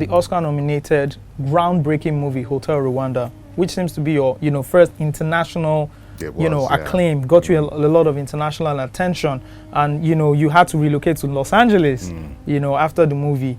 the Oscar-nominated, groundbreaking movie Hotel Rwanda, which seems to be your, first international, acclaim. Got you a lot of international attention, and you had to relocate to Los Angeles, after the movie.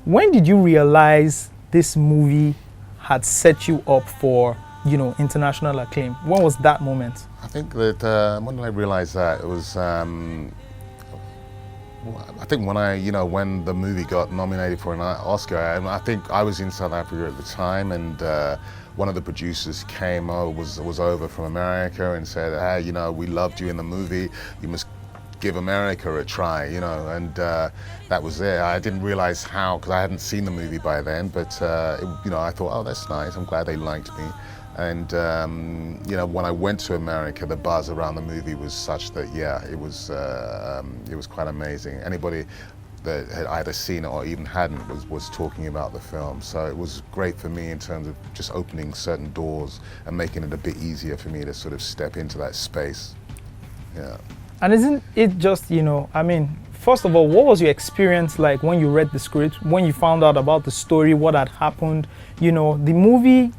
When did you realize this movie had set you up for, international acclaim? When was that moment? I think that when did I realize that? It was, I think when the movie got nominated for an Oscar, I think I was in South Africa at the time, and one of the producers was over from America and said, hey, we loved you in the movie, you must give America a try, and that was it. I didn't realize how, because I hadn't seen the movie by then, but I thought, oh, that's nice, I'm glad they liked me. And when I went to America, the buzz around the movie was such that, it was quite amazing. Anybody that had either seen it or even hadn't was talking about the film. So it was great for me in terms of just opening certain doors and making it a bit easier for me to sort of step into that space. Yeah. And isn't it just, first of all, what was your experience like when you read the script, when you found out about the story, what had happened? The movie,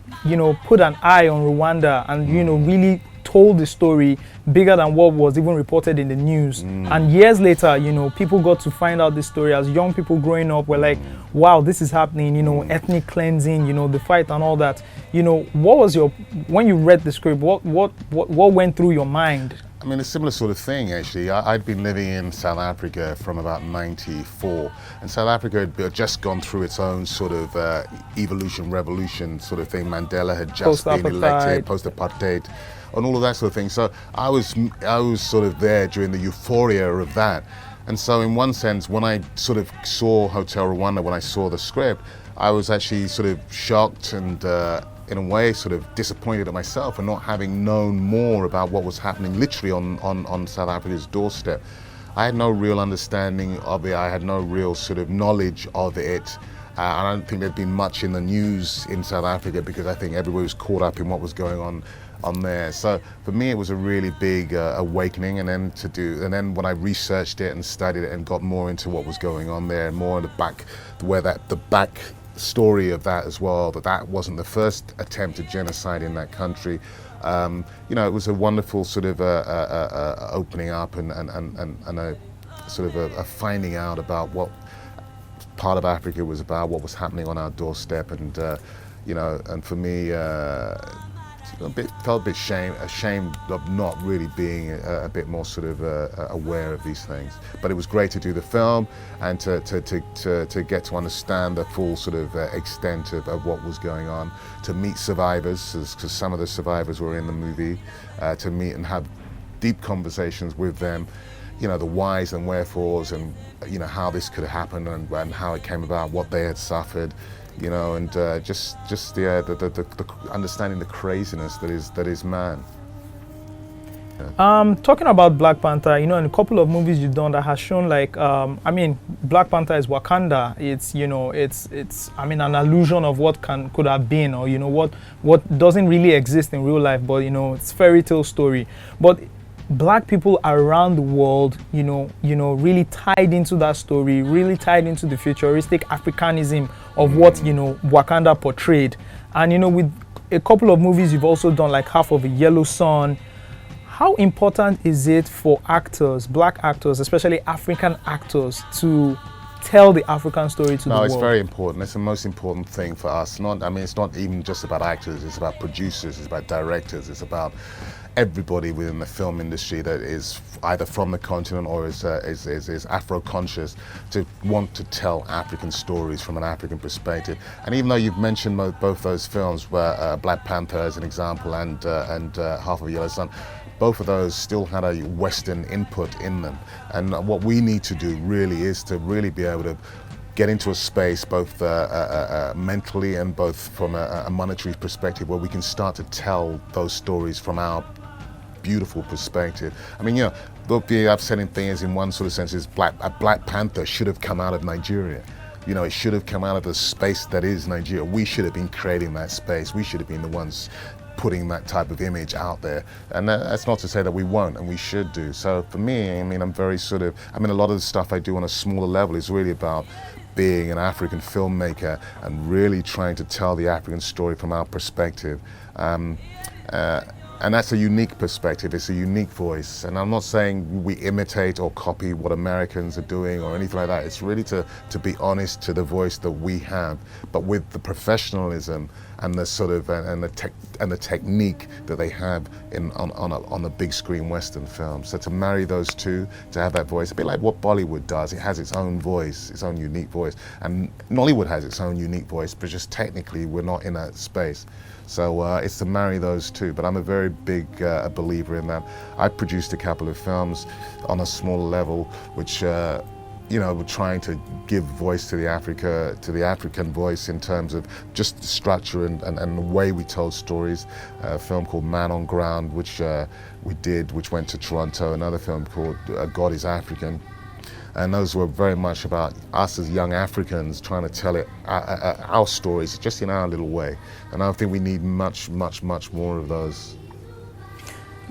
put an eye on Rwanda and, really told the story bigger than what was even reported in the news. And years later, people got to find out this story as young people growing up were like, wow, this is happening, ethnic cleansing, the fight and all that. What was when you read the script, what went through your mind? I mean, a similar sort of thing, actually. I'd been living in South Africa from about '94, and South Africa had just gone through its own sort of evolution, revolution sort of thing. Mandela had just been elected, post-apartheid, and all of that sort of thing. So I was sort of there during the euphoria of that. And so in one sense, when I sort of saw Hotel Rwanda, when I saw the script, I was actually sort of shocked and in a way sort of disappointed at myself for not having known more about what was happening literally on South Africa's doorstep. I had no real understanding of it. I had no real sort of knowledge of it. I don't think there'd been much in the news in South Africa because I think everybody was caught up in what was going on there. So for me, it was a really big awakening, and then when I researched it and studied it and got more into what was going on there, and more in the back story of that as well, that wasn't the first attempt at genocide in that country. It was a wonderful sort of opening up and a sort of a finding out about what part of Africa was about, what was happening on our doorstep, and and for me, felt a bit ashamed of not really being a bit more sort of aware of these things. But it was great to do the film and to get to understand the full sort of extent of what was going on, to meet survivors, because some of the survivors were in the movie, to meet and have deep conversations with them, the whys and wherefores, and how this could have happened and how it came about, what they had suffered. And just the understanding the craziness that is man. Yeah. Talking about Black Panther, in a couple of movies you've done that has shown Black Panther is Wakanda. It's an allusion of what could have been, or what doesn't really exist in real life, but it's fairy tale story. But Black people around the world, really tied into that story, really tied into the futuristic Africanism of what, Wakanda portrayed. And, with a couple of movies you've also done, like Half of a Yellow Sun, how important is it for actors, Black actors, especially African actors, to tell the African story to the world? No, it's very important. It's the most important thing for us. It's not even just about actors. It's about producers. It's about directors. It's about everybody within the film industry that is either from the continent or is Afro-conscious, to want to tell African stories from an African perspective. And even though you've mentioned both those films, where Black Panther as an example and Half of a Yellow Sun, both of those still had a Western input in them. And what we need to do really is to really be able to get into a space both mentally and both from a monetary perspective, where we can start to tell those stories from our beautiful perspective. The upsetting thing is, in one sort of sense, is Black Panther should have come out of Nigeria. It should have come out of the space that is Nigeria. We should have been creating that space. We should have been the ones putting that type of image out there. And that's not to say that we won't, and we should do. So for me, I'm very a lot of the stuff I do on a smaller level is really about being an African filmmaker and really trying to tell the African story from our perspective. And that's a unique perspective, it's a unique voice. And I'm not saying we imitate or copy what Americans are doing or anything like that. It's really to be honest to the voice that we have, but with the professionalism and the sort of and the technique that they have on a big screen Western film. So to marry those two, to have that voice, a bit like what Bollywood does. It has its own voice, its own unique voice, and Nollywood has its own unique voice, but just technically we're not in that space. So it's to marry those two, but I'm a very big believer in that. I produced a couple of films on a smaller level, which you know, we're trying to give voice to the African voice in terms of just the structure and the way we told stories. A film called Man on Ground, which we did, which went to Toronto. Another film called God is African. And those were very much about us as young Africans trying to tell our stories just in our little way. And I think we need much, much, much more of those.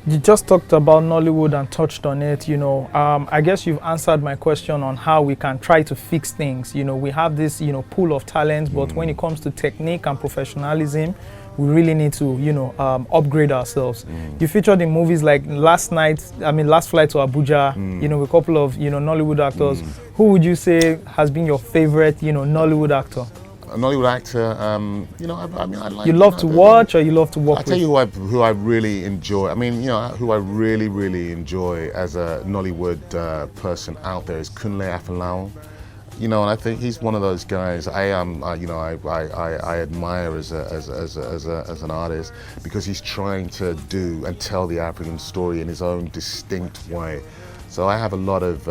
You just talked about Nollywood and touched on it, you know. I guess you've answered my question on how we can try to fix things. You know, we have this, you know, pool of talent, but when it comes to technique and professionalism, we really need to, you know, upgrade ourselves. You featured in movies like Last Flight to Abuja, you know, with a couple of, you know, Nollywood actors. Who would you say has been your favorite, you know, Nollywood actor? A Nollywood actor, you know, I mean, I like. You love to watch or you love to work with? I'll tell you who I really enjoy. I mean, you know, who I really, really enjoy as a Nollywood person out there is Kunle Afolayan. You know, and I think he's one of those guys I admire as an artist, because he's trying to do and tell the African story in his own distinct way. So I have a lot of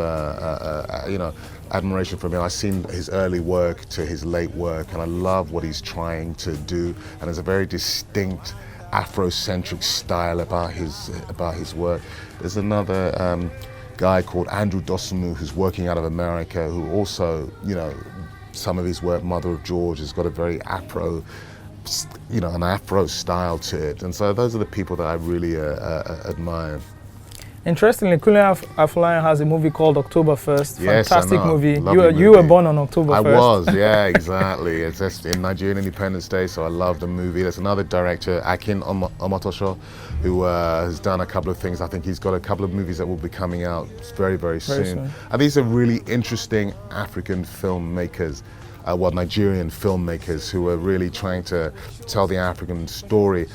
you know, admiration for him. I've seen his early work to his late work, and I love what he's trying to do. And there's a very distinct Afrocentric style about his work. There's another guy called Andrew Dosunmu who's working out of America, who also, you know, some of his work, Mother of George, has got a very Afro, you know, an Afro style to it. And so those are the people that I really admire. Interestingly, Kunle Afolayan has a movie called October 1st. Yes, fantastic movie. Lovely You were born on October 1st. I was, yeah, exactly. It's just in Nigerian Independence Day, so I love the movie. There's another director, Akin Omotosho, who has done a couple of things. I think he's got a couple of movies that will be coming out very, very soon. And these are really interesting African filmmakers. Well, Nigerian filmmakers who are really trying to tell the African story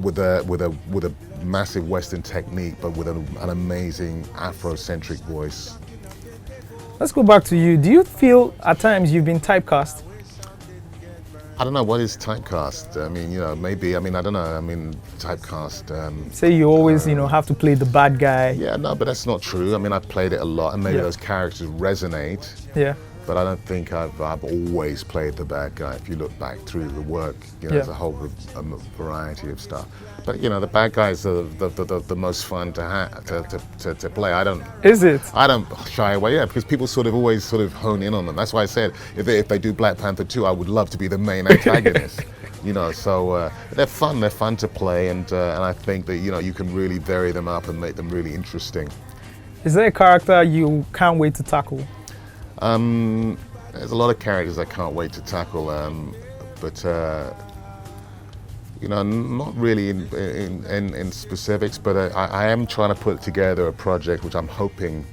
with a massive Western technique, but with an amazing Afrocentric voice. Let's go back to you. Do you feel at times you've been typecast? I don't know, what is typecast? I mean, you know, maybe, I mean, I don't know, I mean, typecast. Say you always, you know, have to play the bad guy. Yeah, no, but that's not true. I mean, I've played it a lot, and maybe those characters resonate. Yeah. But I don't think I've always played the bad guy. If you look back through the work, you know, there's a whole variety of stuff. But you know, the bad guys are the most fun to play. I don't. Is it? I don't shy away, yeah, because people always hone in on them. That's why I said if they do Black Panther 2, I would love to be the main antagonist. You know, so they're fun. They're fun to play, and I think that, you know, you can really vary them up and make them really interesting. Is there a character you can't wait to tackle? There's a lot of characters I can't wait to tackle, but you know, not really in specifics. But I am trying to put together a project which I'm hoping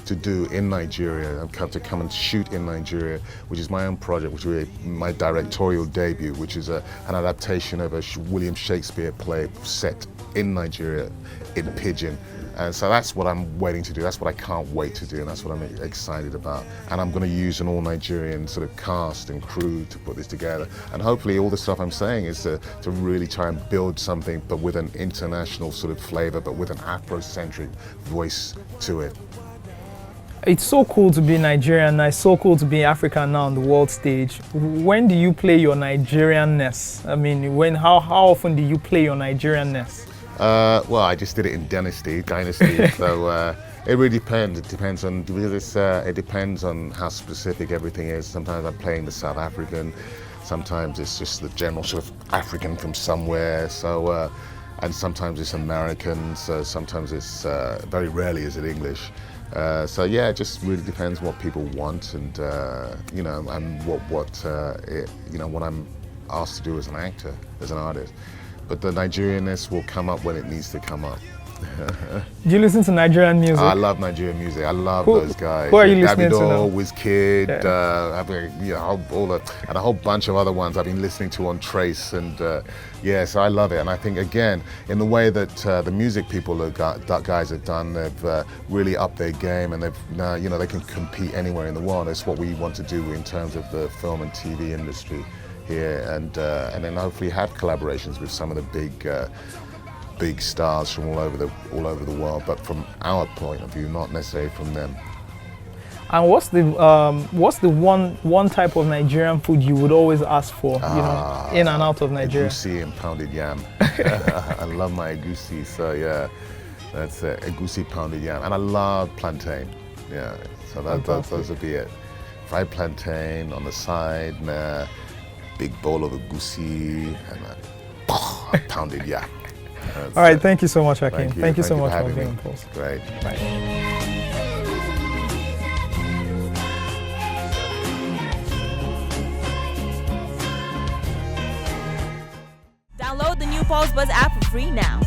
to do in Nigeria, to come and shoot in Nigeria, which is my own project, which will be my directorial debut, which is an adaptation of a William Shakespeare play set in Nigeria, in Pidgin. And so that's what I'm waiting to do. That's what I can't wait to do, and that's what I'm excited about. And I'm going to use an all-Nigerian sort of cast and crew to put this together. And hopefully all the stuff I'm saying is to really try and build something, but with an international sort of flavor, but with an Afrocentric voice to it. It's so cool to be Nigerian now. It's so cool to be African now on the world stage. When do you play your Nigerianness? I mean, how often do you play your Nigerianness? Well, I just did it in Dynasty. So it really depends. It depends on, because it depends on how specific everything is. Sometimes I'm playing the South African. Sometimes it's just the general sort of African from somewhere. So and sometimes it's American. So sometimes it's very rarely is it English. So yeah, it just really depends what people want, and you know, and what I'm asked to do as an actor, as an artist. But the Nigerianness will come up when it needs to come up. Do you listen to Nigerian music? I love Nigerian music. I love those guys. Who are you listening to now? Wizkid, and a whole bunch of other ones I've been listening to on Trace, and so I love it. And I think again, in the way that the music people guys have done, they've really upped their game, and they've you know, they can compete anywhere in the world. That's what we want to do in terms of the film and TV industry here, and then hopefully have collaborations with some of the big stars from all over the world, but from our point of view, not necessarily from them. And what's the one type of Nigerian food you would always ask for, you know, in and out of Nigeria? Egusi and pounded yam. I love my egusi, so yeah, that's it. Egusi, pounded yam, and I love plantain. Yeah, so those would be it. Fried plantain on the side, and a big bowl of egusi, and a pounded yam. All right, thank you so much, Hakeem. Thank you so for much having for being me. on Pulse. Great. Bye. Download the new Pulse Buzz app for free now.